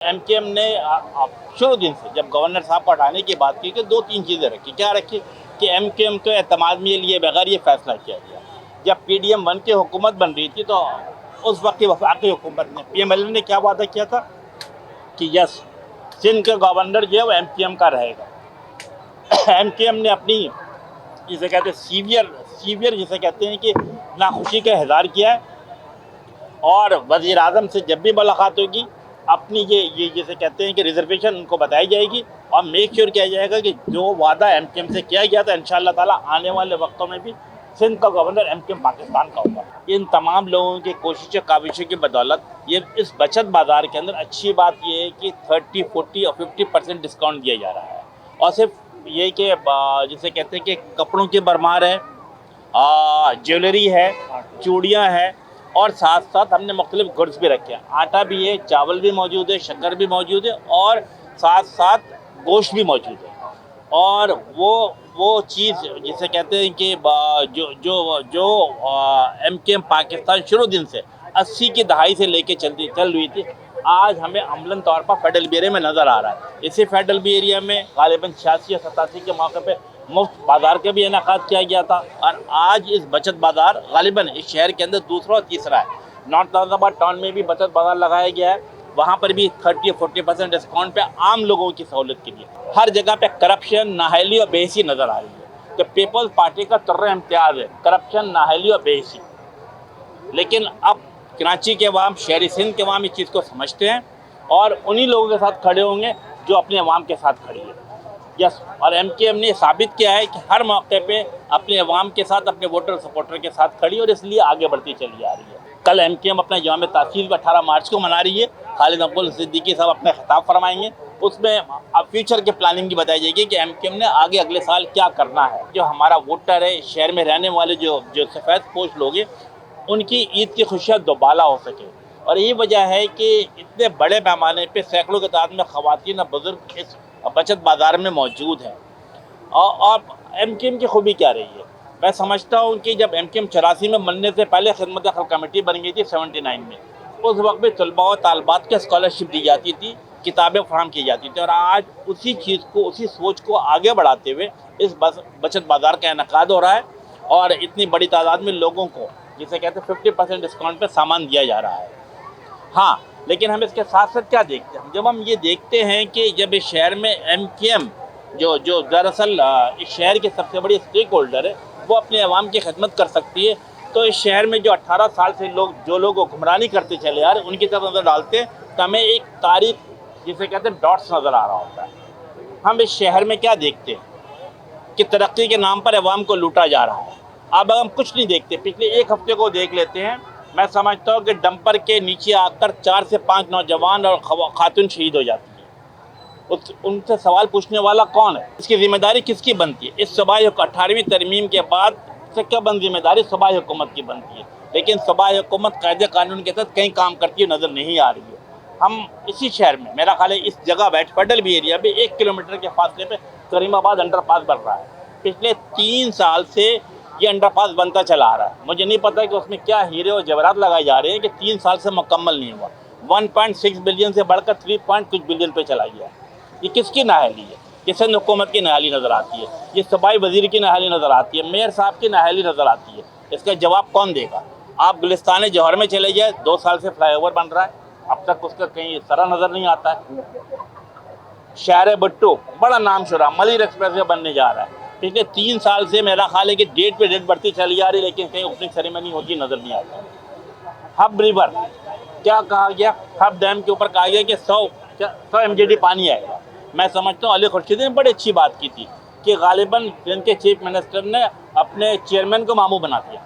M के M ने शुरू दिन से जब गवर्नर साहब को हटाने की बात की कि दो तीन चीज़ें रखी। क्या रखी कि एम के एम को एतमाद में लिए बगैर ये फैसला किया गया। जब PDM-1 की हुकूमत बन रही थी तो उस वक्त की वफाकी हुकूमत ने PMLN ने क्या वादा किया था कि यस सिंध का गवर्नर जो है वो MKM का रहेगा। MKM ने अपनी जिसे कहते हैं सीवियर जिसे कहते हैं कि नाखुशी का इज़हार किया है और वज़ीर आज़म से जब भी मुलाकात होगी अपनी ये जिसे कहते हैं कि रिजर्वेशन उनको बताई जाएगी और मेक श्योर किया जाएगा कि जो वादा MKM से किया गया था इंशाअल्लाह ताला आने वाले वक्तों में भी सिंध का गवर्नर MKM पाकिस्तान का होगा। इन तमाम लोगों की कोशिशों काविशों की बदौलत ये इस बचत बाज़ार के अंदर अच्छी बात ये है कि 30, 40 और 50% डिस्काउंट दिया जा रहा है और सिर्फ ये कि जिसे कहते हैं कि कपड़ों की भरमार है, ज्वेलरी है, चूड़ियाँ हैं और साथ साथ हमने मुख्तलिफ गुड्स भी रखे हैं। आटा भी है, चावल भी मौजूद है, शक्कर भी मौजूद है और साथ साथ गोश्त भी मौजूद है। और वो चीज़ जिसे कहते हैं कि जो MKM पाकिस्तान शुरू दिन से 80 की दहाई से लेके चल रही थी, आज हमें अमलन तौर पर फेडरल बी एरिया में नज़र आ रहा है। इसी फेडरल बी एरिया में गालिबन 86 या 87 के मौके पे मुफ्त बाज़ार का भी इनेकाद किया गया था और आज इस बचत बाज़ार गालिबन इस शहर के अंदर दूसरा और तीसरा है। नॉर्थ नाज़िराबाद टाउन में भी बचत बाज़ार लगाया गया है, वहाँ पर भी 30 और 40% डिस्काउंट पे आम लोगों की सहूलत के लिए। हर जगह पे करप्शन, नाअहली और बेहिसी नज़र आ रही है। तो पीपल्स पार्टी का तुर्र इम्तियाज़ है करप्शन, नाअहली और बेहिसी। लेकिन अब कराची के अवाम, शहरी सिंध के अवाम इस चीज़ को समझते हैं और उन्हीं लोगों के साथ खड़े होंगे जो अपने अवाम के साथ खड़ी है। यस, और MKM ने साबित किया है कि हर मौके पे अपने अवाम के साथ, अपने वोटर सपोर्टर के साथ खड़ी और इसलिए आगे बढ़ती चली आ रही है। कल MKM अपना यौम तासीस 18 मार्च को मना रही है। खालिद अब्दुल सिद्दीकी साहब अपना खिताब फरमाएंगे, उसमें अब फ्यूचर के प्लानिंग की बताई जाएगी कि MKM ने आगे अगले साल क्या करना है। जो हमारा वोटर है, शहर में रहने वाले जो सफ़ेद पोश लोग हैं, उनकी ईद की खुशियाँ दोबाला हो सके और यही वजह है कि इतने बड़े पैमाने पे सैकड़ों की तादाद में ख़वातीन और बुज़ुर्ग इस बचत बाज़ार में मौजूद हैं। और MKM की खूबी क्या रही है, मैं समझता हूँ कि जब MKM 84 में बनने से पहले खिदमत खल्क़ कमेटी बन गई थी 79 में, उस वक्त भी तलबा और तालबात को स्कॉलरशिप दी जाती थी, किताबें फराहम की जाती थी और आज उसी चीज़ को, उसी सोच को आगे बढ़ाते हुए इस बचत बाज़ार का इनेकाद हो रहा है और इतनी बड़ी तादाद में लोगों को जिसे कहते हैं 50% डिस्काउंट पे सामान दिया जा रहा है। हाँ, लेकिन हम इसके साथ साथ क्या देखते हैं, जब हम ये देखते हैं कि जब इस शहर में MKM जो दरअसल इस शहर की सबसे बड़ी स्टेक होल्डर है, वो अपने अवाम की खिदमत कर सकती है, तो इस शहर में जो 18 साल से जो लोग हुक्मरानी करते चले आ रहे उनकी तरफ नज़र डालते हैं तो हमें एक तारीख जिसे कहते हैं डॉट्स नज़र आ रहा होता है। हम इस शहर में क्या देखते हैं कि तरक्की के नाम पर अवाम को लूटा जा रहा है। अब हम कुछ नहीं देखते, पिछले एक हफ्ते को देख लेते हैं। मैं समझता हूँ कि डंपर के नीचे आकर 4 से 5 नौजवान और खातून शहीद हो जाती है। उनसे सवाल पूछने वाला कौन है, इसकी जिम्मेदारी किसकी बनती है? इस सूबाई 18वीं तरमीम के बाद से क्या बंद जिम्मेदारी सूबाई हुकूमत की बनती है, लेकिन सूबाई हुकूमत कायदे कानून के तहत कहीं काम करती हुई नज़र नहीं आ रही है। हम इसी शहर में, मेरा ख्याल है इस जगह फेडरल बी एरिया में 1 किलोमीटर के फासले पर करीमाबाद अंडरपास बन रहा है। पिछले 3 साल से ये अंडरपास बनता चला आ रहा है। मुझे नहीं पता कि उसमें क्या हीरे और जवाहरात लगाए जा रहे हैं कि 3 साल से मुकम्मल नहीं हुआ। 1.6 बिलियन से बढ़कर 3 कुछ बिलियन पे चला गया। ये किसकी नाअहली है? ये सिंध हुकूमत की नाअहली नज़र आती है, ये सूबाई वज़ीर की नाअहली नज़र आती है, मेयर साहब की नाअहली नज़र आती है। इसका जवाब कौन देगा? आप गुलिस्तान जौहर में चले जाए, 2 साल से फ्लाईओवर बन रहा है, अब तक उसका कहीं सरा नज़र नहीं आता है। शहर भट्टो बड़ा नाम शुरा, मलिर एक्सप्रेस वे बनने जा रहा है। पिछले 3 साल से मेरा ख्याल है कि डेट पे डेट बढ़ती चली जा रही, लेकिन कहीं ओपनिंग सेरेमनी होती नज़र नहीं आता। हब रिवर क्या कहा गया, हब डैम के ऊपर कहा गया कि 100 MGD पानी आएगा। मैं समझता हूँ अली खुर्शीद ने बड़ी अच्छी बात की थी कि गालिबन इनके चीफ मिनिस्टर ने अपने चेयरमैन को मामू बना दिया।